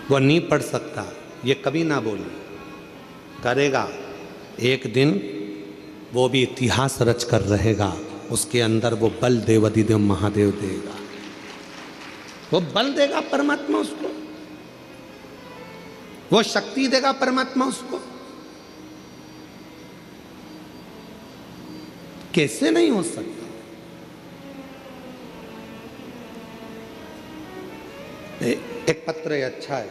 वो नहीं पढ़ सकता, ये कभी ना बोले, करेगा एक दिन, वो भी इतिहास रच कर रहेगा, उसके अंदर वो बल देवाधिदेव महादेव देगा, वो बल देगा परमात्मा उसको, वो शक्ति देगा परमात्मा उसको। कैसे नहीं हो सकता? एक पत्र है, अच्छा है।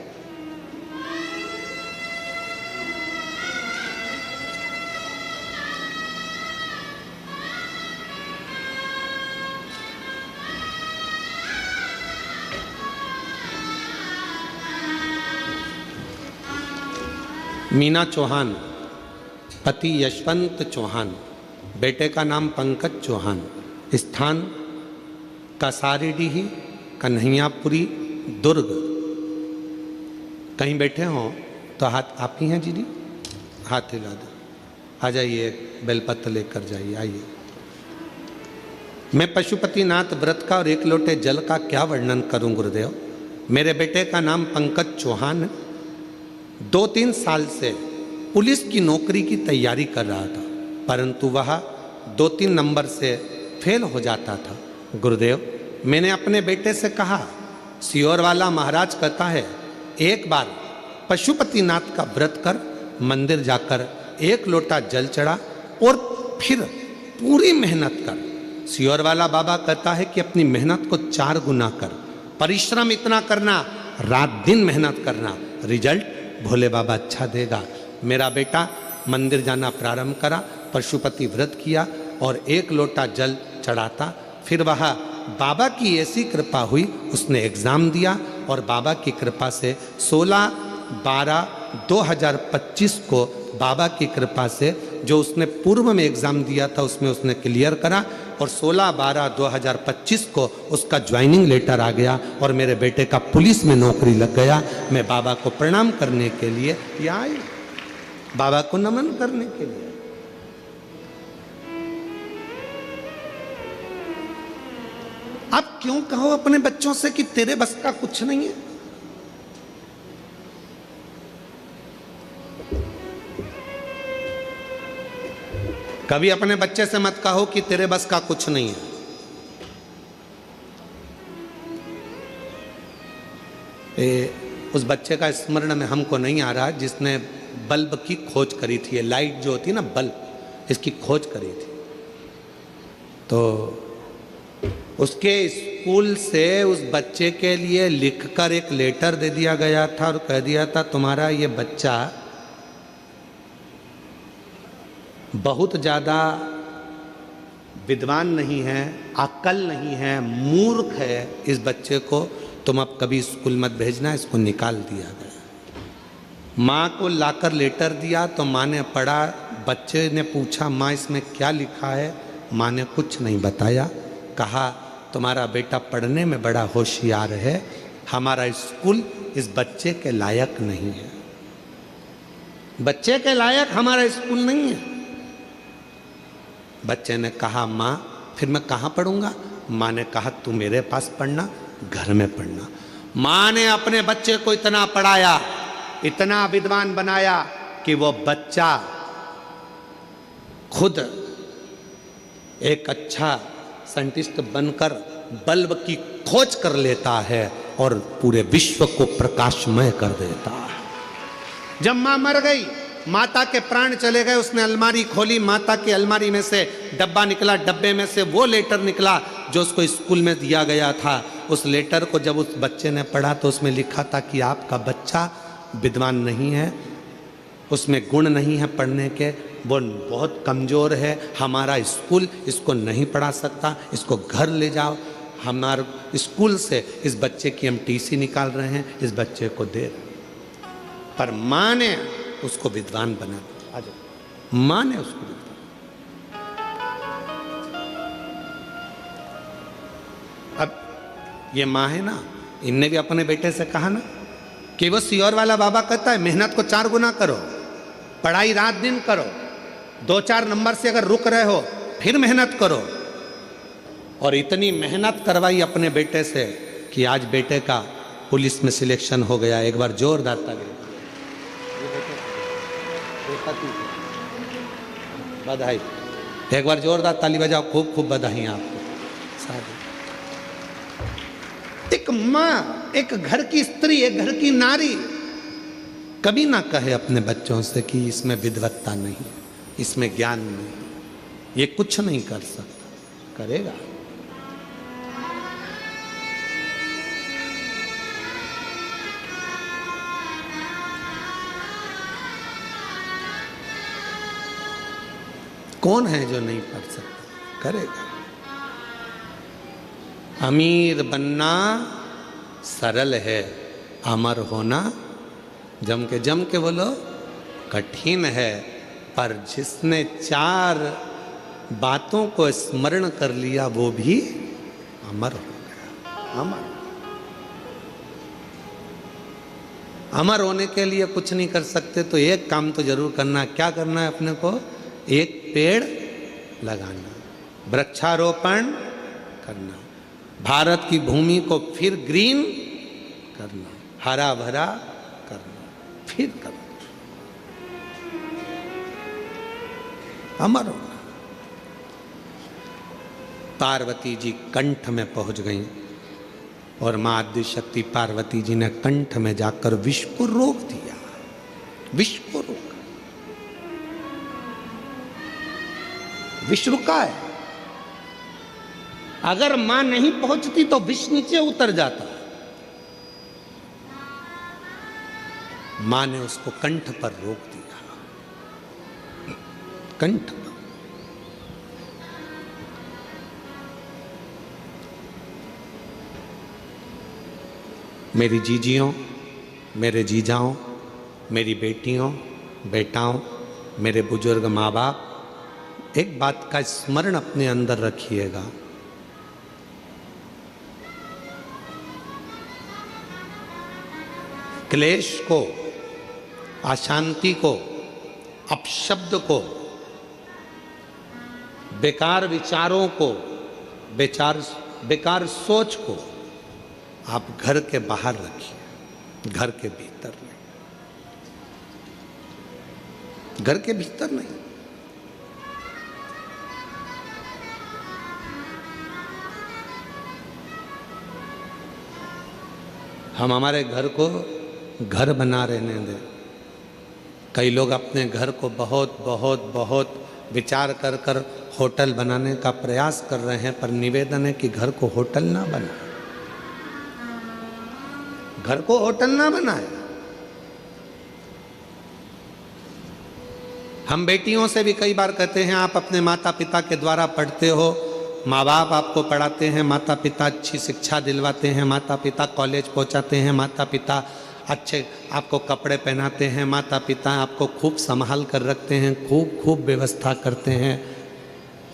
मीना चौहान, पति यशवंत चौहान, बेटे का नाम पंकज चौहान, स्थान कसारीडीह, कन्हैयापुरी, दुर्ग। कहीं बैठे हो तो हाथ आप ही हैं दीदी, हाथ हिला दो, आ जाइए, बेलपत्र लेकर जाइए, आइए। मैं पशुपतिनाथ व्रत का और एक लोटे जल का क्या वर्णन करूं गुरुदेव। मेरे बेटे का नाम पंकज चौहान है, 2-3 साल से पुलिस की नौकरी की तैयारी कर रहा था, परंतु वह 2-3 नंबर से फेल हो जाता था। गुरुदेव, मैंने अपने बेटे से कहा, सियोर वाला महाराज कहता है एक बार पशुपतिनाथ का व्रत कर, मंदिर जाकर एक लोटा जल चढ़ा और फिर पूरी मेहनत कर। सियोर वाला बाबा कहता है कि अपनी मेहनत को 4 गुना कर, परिश्रम इतना करना, रात दिन मेहनत करना, रिजल्ट भोले बाबा अच्छा देगा। मेरा बेटा मंदिर जाना प्रारंभ करा, पशुपति व्रत किया और एक लोटा जल चढ़ाता। फिर वह बाबा की ऐसी कृपा हुई, उसने एग्ज़ाम दिया और बाबा की कृपा से 16/12/2025 को बाबा की कृपा से जो उसने पूर्व में एग्ज़ाम दिया था उसमें उसने क्लियर करा और 16/12/2025 को उसका ज्वाइनिंग लेटर आ गया और मेरे बेटे का पुलिस में नौकरी लग गया। मैं बाबा को प्रणाम करने के लिए यहाँ आई, बाबा को नमन करने के लिए। आप क्यों कहो अपने बच्चों से कि तेरे बस का कुछ नहीं है? कभी अपने बच्चे से मत कहो कि तेरे बस का कुछ नहीं है। उस बच्चे का स्मरण में हमको नहीं आ रहा जिसने बल्ब की खोज करी थी, ये लाइट जो होती है ना बल्ब, इसकी खोज करी थी। तो उसके स्कूल से उस बच्चे के लिए लिखकर एक लेटर दे दिया गया था और कह दिया था तुम्हारा ये बच्चा बहुत ज़्यादा विद्वान नहीं है, अक्ल नहीं है, मूर्ख है, इस बच्चे को तुम अब कभी स्कूल मत भेजना, इसको निकाल दिया गया। माँ को लाकर लेटर दिया तो माँ ने पढ़ा, बच्चे ने पूछा माँ इसमें क्या लिखा है, माँ ने कुछ नहीं बताया, कहा तुम्हारा बेटा पढ़ने में बड़ा होशियार है, हमारा स्कूल इस बच्चे के लायक नहीं है, बच्चे के लायक हमारा स्कूल नहीं है। बच्चे ने कहा माँ फिर मैं कहाँ पढ़ूंगा? माँ ने कहा तू मेरे पास पढ़ना, घर में पढ़ना। माँ ने अपने बच्चे को इतना पढ़ाया, इतना विद्वान बनाया कि वो बच्चा खुद एक अच्छा साइंटिस्ट बनकर बल्ब की खोज कर लेता है और पूरे विश्व को प्रकाशमय कर देता है। जब माँ मर गई, माता के प्राण चले गए, उसने अलमारी खोली, माता की अलमारी में से डब्बा निकला, डब्बे में से वो लेटर निकला जो उसको स्कूल में दिया गया था। उस लेटर को जब उस बच्चे ने पढ़ा तो उसमें लिखा था कि आपका बच्चा विद्वान नहीं है, उसमें गुण नहीं है पढ़ने के, वो बहुत कमज़ोर है, हमारा स्कूल इसको नहीं पढ़ा सकता, इसको घर ले जाओ, हमारे स्कूल से इस बच्चे की हम टीसी निकाल रहे हैं, इस बच्चे को दे रहे। पर माँ ने उसको विद्वान बना दिया। आ जाओ, माँ ने उसको विद्वान। अब ये माँ है ना, इनने भी अपने बेटे से कहा ना कि वो सियोर वाला बाबा कहता है मेहनत को 4 गुना करो, पढ़ाई रात दिन करो, 2-4 नंबर से अगर रुक रहे हो फिर मेहनत करो। और इतनी मेहनत करवाई अपने बेटे से कि आज बेटे का पुलिस में सिलेक्शन हो गया। एक बार जोरदार ताली। बधाई, एक बार जोरदार ताली बजाओ। खूब खूब बधाई आपको। एक माँ, एक घर की स्त्री, एक घर की नारी कभी ना कहे अपने बच्चों से कि इसमें विद्वत्ता नहीं, इसमें ज्ञान नहीं, ये कुछ नहीं कर सकता। करेगा। कौन है जो नहीं पढ़ सकता? करेगा। अमीर बनना सरल है, अमर होना जम के बोलो कठिन है। पर जिसने 4 बातों को स्मरण कर लिया वो भी अमर हो गया। अमर होने के लिए कुछ नहीं कर सकते तो एक काम तो जरूर करना। क्या करना है अपने को? एक पेड़ लगाना, वृक्षारोपण करना, भारत की भूमि को फिर ग्रीन करना, हरा भरा करना, फिर करना, अमर होना। पार्वती जी कंठ में पहुंच गई और मां आदिशक्ति पार्वती जी ने कंठ में जाकर विष को रोक दिया। विष को रोका। विष रुका है। अगर मां नहीं पहुंचती तो विष नीचे उतर जाता। मां ने उसको कंठ पर रोक दिया। कंठ पर। मेरी जीजियों, मेरे जीजाओं, मेरी बेटियों, बेटाओं, मेरे बुजुर्ग माँ बाप, एक बात का स्मरण अपने अंदर रखिएगा। क्लेश को, अशांति को, अपशब्द को, बेकार विचारों को, बेकार सोच को आप घर के बाहर रखिए, घर के भीतर नहीं। घर के भीतर नहीं। हम हमारे घर को घर बना रहने दें। कई लोग अपने घर को बहुत बहुत बहुत विचार कर कर होटल बनाने का प्रयास कर रहे हैं, पर निवेदन है कि घर को होटल ना बनाए। घर को होटल ना बनाए। हम बेटियों से भी कई बार कहते हैं आप अपने माता पिता के द्वारा पढ़ते हो, माँ बाप आपको पढ़ाते हैं, माता पिता अच्छी शिक्षा दिलवाते हैं, माता पिता कॉलेज पहुंचाते हैं, माता पिता अच्छे आपको कपड़े पहनाते हैं, माता पिता आपको खूब संभाल कर रखते हैं, खूब खूब व्यवस्था करते हैं।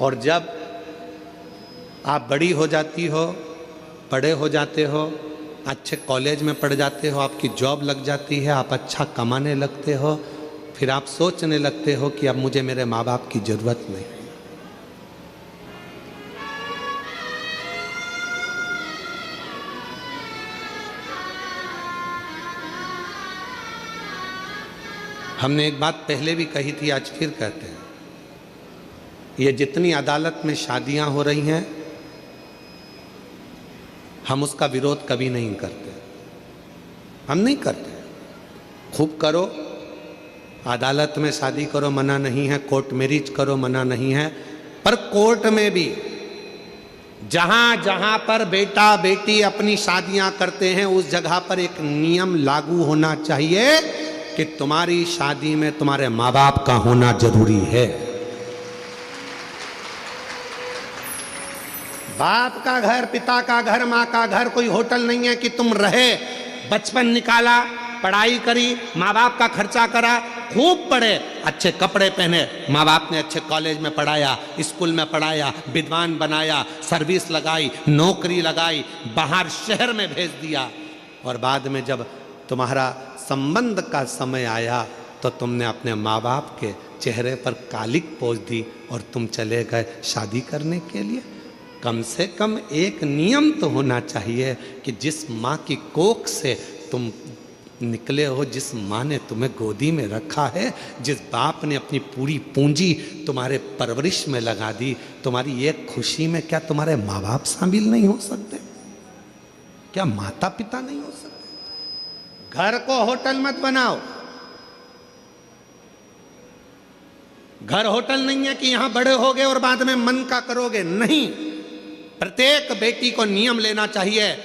और जब आप बड़ी हो जाती हो, बड़े हो जाते हो, अच्छे कॉलेज में पढ़ जाते हो, आपकी जॉब लग जाती है, आप अच्छा कमाने लगते हो, फिर आप सोचने लगते हो कि अब मुझे मेरे माँ बाप की जरूरत नहीं। हमने एक बात पहले भी कही थी, आज फिर कहते हैं। ये जितनी अदालत में शादियां हो रही हैं, हम उसका विरोध कभी नहीं करते। हम नहीं करते। खूब करो, अदालत में शादी करो, मना नहीं है, कोर्ट मैरिज करो, मना नहीं है, पर कोर्ट में भी जहां जहां पर बेटा बेटी अपनी शादियां करते हैं उस जगह पर एक नियम लागू होना चाहिए कि तुम्हारी शादी में तुम्हारे माँ बाप का होना जरूरी है। बाप का घर, पिता का घर, माँ का घर कोई होटल नहीं है कि तुम रहे, बचपन निकाला, पढ़ाई करी, माँ बाप का खर्चा करा, खूब पढ़े, अच्छे कपड़े पहने, माँ बाप ने अच्छे कॉलेज में पढ़ाया, स्कूल में पढ़ाया, विद्वान बनाया, सर्विस लगाई, नौकरी लगाई, बाहर शहर में भेज दिया, और बाद में जब तुम्हारा संबंध का समय आया तो तुमने अपने माँ बाप के चेहरे पर कालिक पोंछ दी और तुम चले गए शादी करने के लिए। कम से कम एक नियम तो होना चाहिए कि जिस माँ की कोख से तुम निकले हो, जिस माँ ने तुम्हें गोदी में रखा है, जिस बाप ने अपनी पूरी पूंजी तुम्हारे परवरिश में लगा दी, तुम्हारी एक खुशी में क्या तुम्हारे माँ बाप शामिल नहीं हो सकते? क्या माता पिता नहीं हो सकते? घर को होटल मत बनाओ। घर होटल नहीं है कि यहां बड़े होगे और बाद में मन का करोगे, नहीं। प्रत्येक बेटी को नियम लेना चाहिए,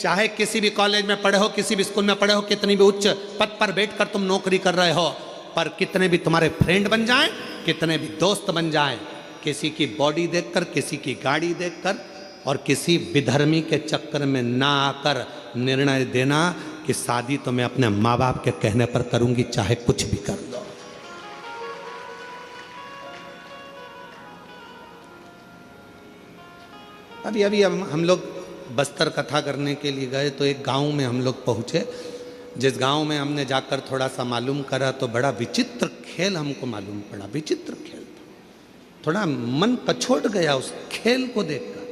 चाहे किसी भी कॉलेज में पढ़े हो, किसी भी स्कूल में पढ़े हो, कितनी भी उच्च पद पर बैठकर तुम नौकरी कर रहे हो, पर कितने भी तुम्हारे फ्रेंड बन जाएं, कितने भी दोस्त बन जाएं, किसी की बॉडी देखकर, किसी की गाड़ी देखकर और किसी विधर्मी के चक्कर में ना आकर निर्णय देना कि शादी तो मैं अपने माँ बाप के कहने पर करूंगी, चाहे कुछ भी कर दो। अभी हम लोग बस्तर कथा करने के लिए गए तो एक गांव में हम लोग पहुंचे, जिस गांव में हमने जाकर थोड़ा सा मालूम करा तो बड़ा विचित्र खेल हमको मालूम पड़ा। विचित्र खेल था, थोड़ा मन पछोट गया उस खेल को देखकर।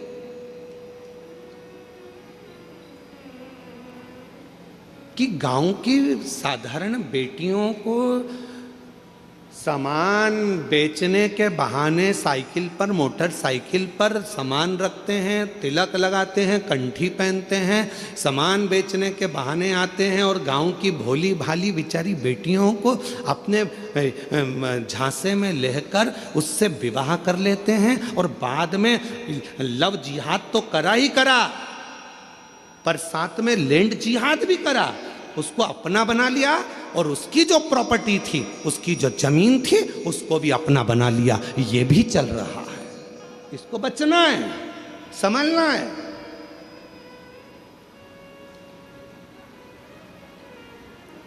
कि गांव की साधारण बेटियों को सामान बेचने के बहाने साइकिल पर, मोटरसाइकिल पर सामान रखते हैं, तिलक लगाते हैं, कंठी पहनते हैं, सामान बेचने के बहाने आते हैं और गांव की भोली भाली बेचारी बेटियों को अपने झांसे में लेकर उससे विवाह कर लेते हैं और बाद में लव जिहाद तो करा ही करा, पर साथ में लैंड जिहाद भी करा, उसको अपना बना लिया और उसकी जो प्रॉपर्टी थी, उसकी जो जमीन थी, उसको भी अपना बना लिया। ये भी चल रहा है। इसको बचना है, संभलना है।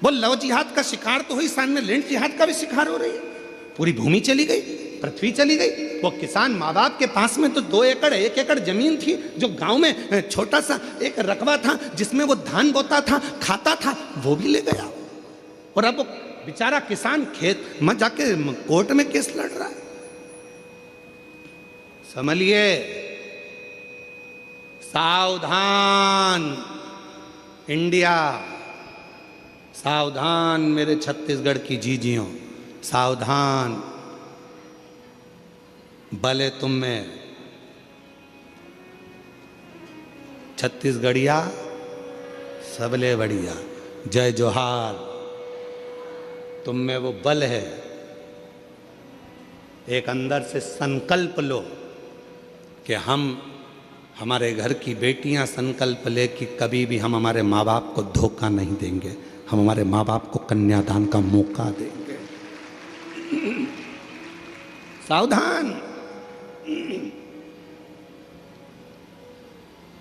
वो लव जिहाद का शिकार तो हुई, साथ में लैंड जिहाद का भी शिकार हो रही है। पूरी भूमि चली गई, पृथ्वी चली गई। वो किसान माँ बाप के पास में तो 2 एकड़ 1 एकड़ जमीन थी, जो गांव में छोटा सा एक रकबा था जिसमें वो धान बोता था, खाता था, वो भी ले गया। और अब वो बेचारा किसान खेत में जाके कोर्ट में केस लड़ रहा है। समझिए, सावधान इंडिया, सावधान मेरे छत्तीसगढ़ की जीजियों, सावधान। भले तुम में छत्तीसगढ़िया सबले बढ़िया, जय जोहार। तुम में वो बल है, एक अंदर से संकल्प लो कि हम, हमारे घर की बेटियां संकल्प ले कि कभी भी हम हमारे माँ बाप को धोखा नहीं देंगे, हम हमारे माँ बाप को कन्यादान का मौका देंगे। सावधान,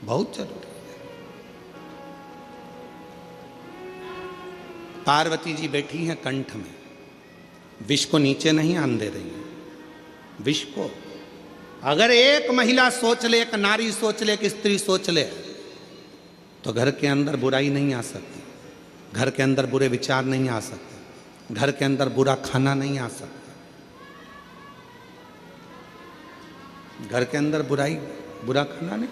बहुत जरूरी है। पार्वती जी बैठी हैं कंठ में, विष को नीचे नहीं आने दे रही हैं। विष को अगर एक महिला सोच ले, एक नारी सोच ले, एक स्त्री सोच ले, तो घर के अंदर बुराई नहीं आ सकती, घर के अंदर बुरे विचार नहीं आ सकते, घर के अंदर बुरा खाना नहीं आ सकता, घर के अंदर बुराई, बुरा खाना नहीं।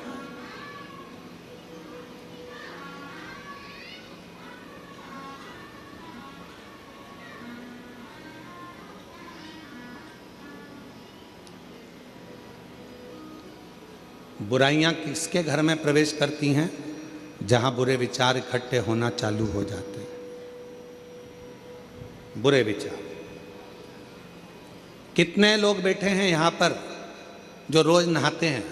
बुराइयां किसके घर में प्रवेश करती हैं? जहां बुरे विचार इकट्ठे होना चालू हो जाते हैं। बुरे विचार। कितने लोग बैठे हैं यहां पर जो रोज नहाते हैं?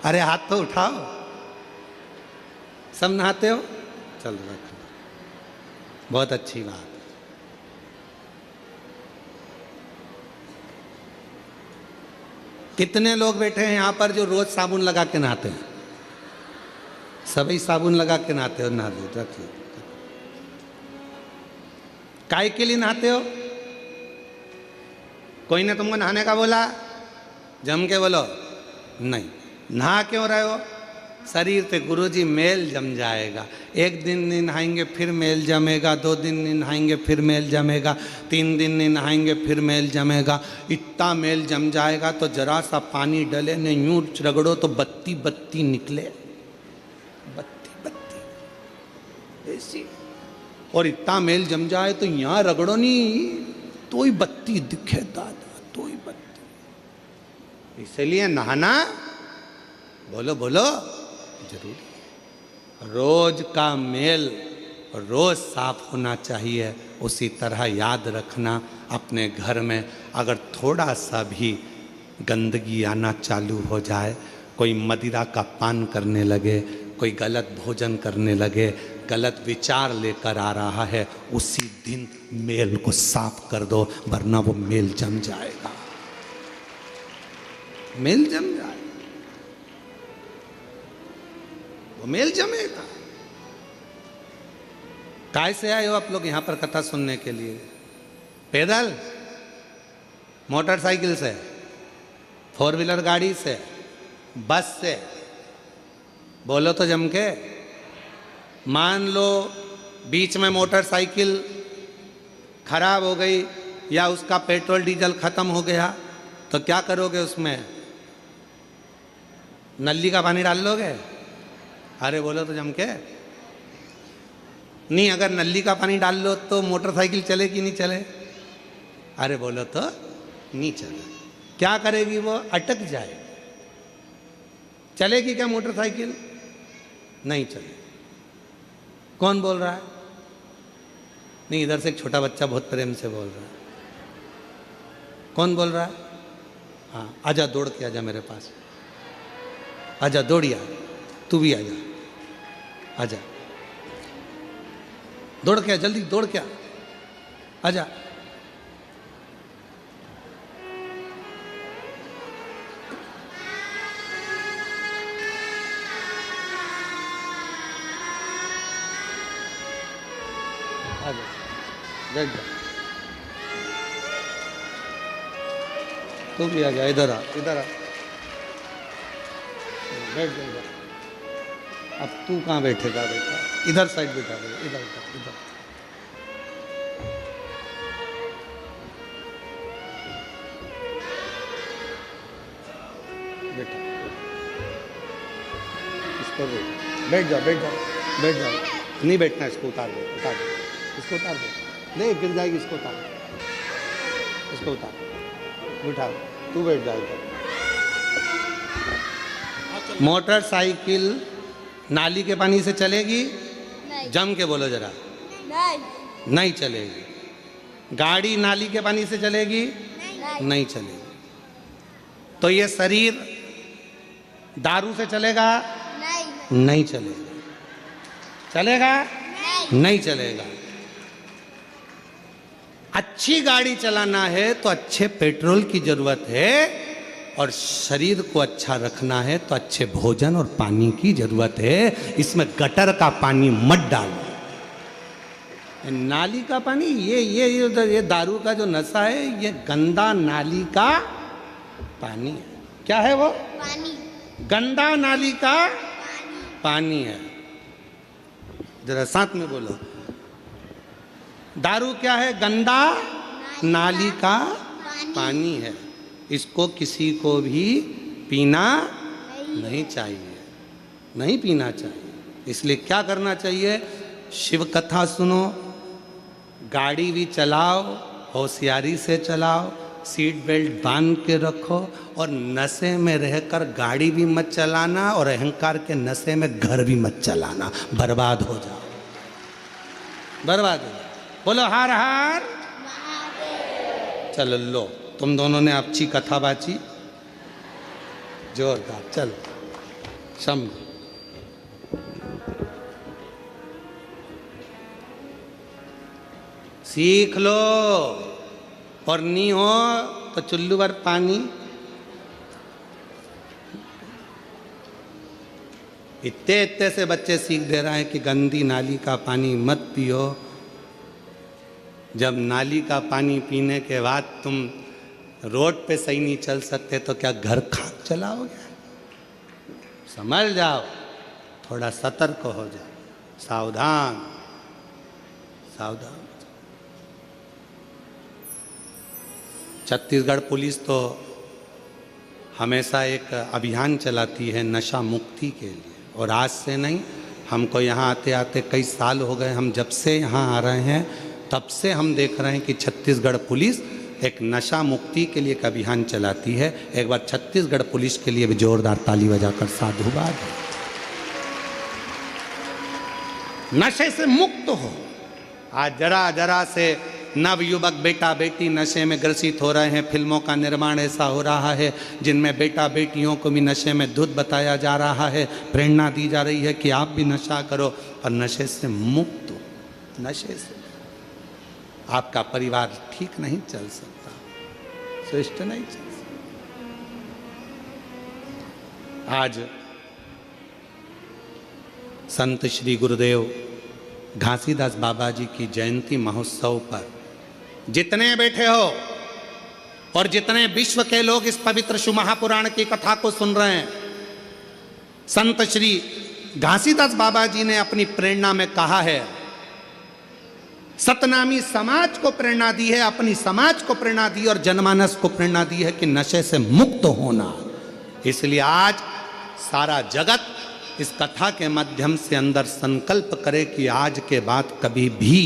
अरे हाथ तो उठाओ। सब नहाते हो? चल रखो, बहुत अच्छी बात। कितने लोग बैठे हैं यहाँ पर जो रोज साबुन लगा के नहाते हैं? सभी साबुन लगा के नहाते हो? नहा लो, रख लो। काय के लिए नहाते हो? कोई ने तुमको नहाने का बोला? जम के बोलो नहीं। नहा क्यों रहे हो? शरीर से गुरुजी मेल जम जाएगा। एक दिन नहीं नहाएंगे फिर मेल जमेगा, 2 दिन नहीं नहाएंगे फिर मेल जमेगा, 3 दिन नहीं नहाएंगे फिर मेल जमेगा। इतना मेल जम जाएगा तो जरा सा पानी डले ने यूं रगड़ो तो बत्ती बत्ती निकले, बत्ती बत्ती ऐसी। और इतना मेल जम जाए तो यहाँ रगड़ो नहीं तो ही बत्ती दिखे दादा, तो ही बत्ती। इसलिए नहाना बोलो बोलो जरूरी। रोज का मेल रोज साफ होना चाहिए। उसी तरह याद रखना अपने घर में अगर थोड़ा सा भी गंदगी आना चालू हो जाए, कोई मदिरा का पान करने लगे, कोई गलत भोजन करने लगे, गलत विचार लेकर आ रहा है, उसी दिन मेल को साफ कर दो, वरना वो मेल जम जाएगा, मेल जम जाएगा, वो मेल जमेगा। काय से आए हो आप लोग यहाँ पर कथा सुनने के लिए? पैदल, मोटरसाइकिल से, 4 व्हीलर गाड़ी से, बस से? बोलो तो जम के। मान लो बीच में मोटरसाइकिल खराब हो गई या उसका पेट्रोल डीजल खत्म हो गया तो क्या करोगे? उसमें नली का पानी डाल लोगे? अरे बोलो तो जम के। नहीं, अगर नली का पानी डाल लो तो मोटरसाइकिल चले कि नहीं चले? अरे बोलो तो नहीं चले। क्या करेगी वो? अटक जाए। चलेगी क्या मोटरसाइकिल? नहीं चले। कौन बोल रहा है? नहीं, इधर से एक छोटा बच्चा बहुत प्रेम से बोल रहा है। कौन बोल रहा है? हाँ, आजा, दौड़ के आजा मेरे पास, आजा, दौड़िया, तू भी आजा, आजा, दौड़ के, जल्दी दौड़ के आजा। बैठ जा, तू भी आ जा, इधर आ, इधर आ, बैठ जा इधर। अब तू कहाँ बैठेगा बेटा? इधर साइड बैठा दे, इधर इधर इधर। बेटा इसको बैठ जा, बैठ जा, बैठ जा। नहीं बैठना, इसको उतार दो, उतार दो, इसको उतार दो। नहीं, गिर जाएगी, इसको उतार, इसको उतार, उठा, तू बैठ जाएगा। मोटरसाइकिल नाली के पानी से चलेगी? नहीं। जम के बोलो जरा। नहीं, नहीं चलेगी। गाड़ी नाली के पानी से चलेगी? नहीं, नहीं चलेगी। तो ये शरीर दारू से चलेगा? नहीं, नहीं चलेगा। चलेगा? नहीं, नहीं चलेगा। अच्छी गाड़ी चलाना है तो अच्छे पेट्रोल की जरूरत है, और शरीर को अच्छा रखना है तो अच्छे भोजन और पानी की जरूरत है। इसमें गटर का पानी मत डालो, नाली का पानी। ये दारू का जो नशा है, ये गंदा नाली का पानी है। क्या है वो? पानी। गंदा नाली का पानी है। जरा साथ में बोलो। दारू क्या है? गंदा नाली का पानी है। इसको किसी को भी पीना नहीं चाहिए, नहीं पीना चाहिए। इसलिए क्या करना चाहिए? शिव कथा सुनो, गाड़ी भी चलाओ, होशियारी से चलाओ, सीट बेल्ट बांध के रखो, और नशे में रहकर गाड़ी भी मत चलाना, और अहंकार के नशे में घर भी मत चलाना। बर्बाद हो जाओ, बर्बाद हो जाओ। बोलो हर हर। चलो लो, तुम दोनों ने अच्छी कथा बाची, जोरदार। चलो शम सीख लो, और नहीं हो तो चुल्लू भर पानी। इतने इतने से बच्चे सीख दे रहे हैं कि गंदी नाली का पानी मत पियो। जब नाली का पानी पीने के बाद तुम रोड पे सही नहीं चल सकते तो क्या घर खाक चलाओगे? समझ जाओ। थोड़ा सतर्क हो जाओ, सावधान सावधान। छत्तीसगढ़ पुलिस तो हमेशा एक अभियान चलाती है नशा मुक्ति के लिए, और आज से नहीं, हमको यहाँ आते आते कई साल हो गए। हम जब से यहाँ आ रहे हैं तब से हम देख रहे हैं कि छत्तीसगढ़ पुलिस एक नशा मुक्ति के लिए एक अभियान चलाती है। एक बार छत्तीसगढ़ पुलिस के लिए भी जोरदार ताली बजाकर साधुवाद। नशे से मुक्त हो। आज जरा जरा से नवयुवक बेटा बेटी नशे में ग्रसित हो रहे हैं। फिल्मों का निर्माण ऐसा हो रहा है जिनमें बेटा बेटियों को भी नशे में धुत बताया जा रहा है, प्रेरणा दी जा रही है कि आप भी नशा करो, पर नशे से मुक्त हो। नशे से आपका परिवार ठीक नहीं चल सकता, श्रेष्ठ नहीं चल सकता। आज संत श्री गुरुदेव घासीदास बाबा जी की जयंती महोत्सव पर जितने बैठे हो और जितने विश्व के लोग इस पवित्र शिव महापुराण की कथा को सुन रहे हैं, संत श्री घासीदास बाबा जी ने अपनी प्रेरणा में कहा है, सतनामी समाज को प्रेरणा दी है, अपनी समाज को प्रेरणा दी और जनमानस को प्रेरणा दी है कि नशे से मुक्त होना। इसलिए आज सारा जगत इस कथा के माध्यम से अंदर संकल्प करे कि आज के बाद कभी भी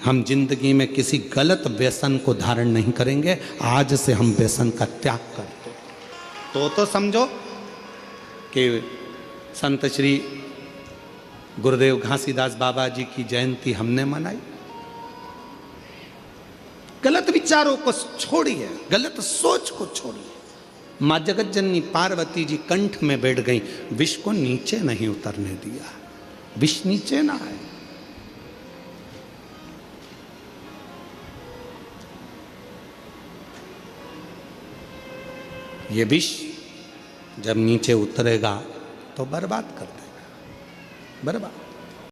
हम जिंदगी में किसी गलत व्यसन को धारण नहीं करेंगे। आज से हम व्यसन का त्याग करते तो समझो कि संत श्री गुरुदेव घासीदास बाबा जी की जयंती हमने मनाई। गलत विचारों को छोड़िए, गलत सोच को छोड़िए। मां जगत जननी पार्वती जी कंठ में बैठ गई, विष को नीचे नहीं उतरने दिया, विष नीचे ना आए। ये विष जब नीचे उतरेगा तो बर्बाद कर देगा, बर्बाद।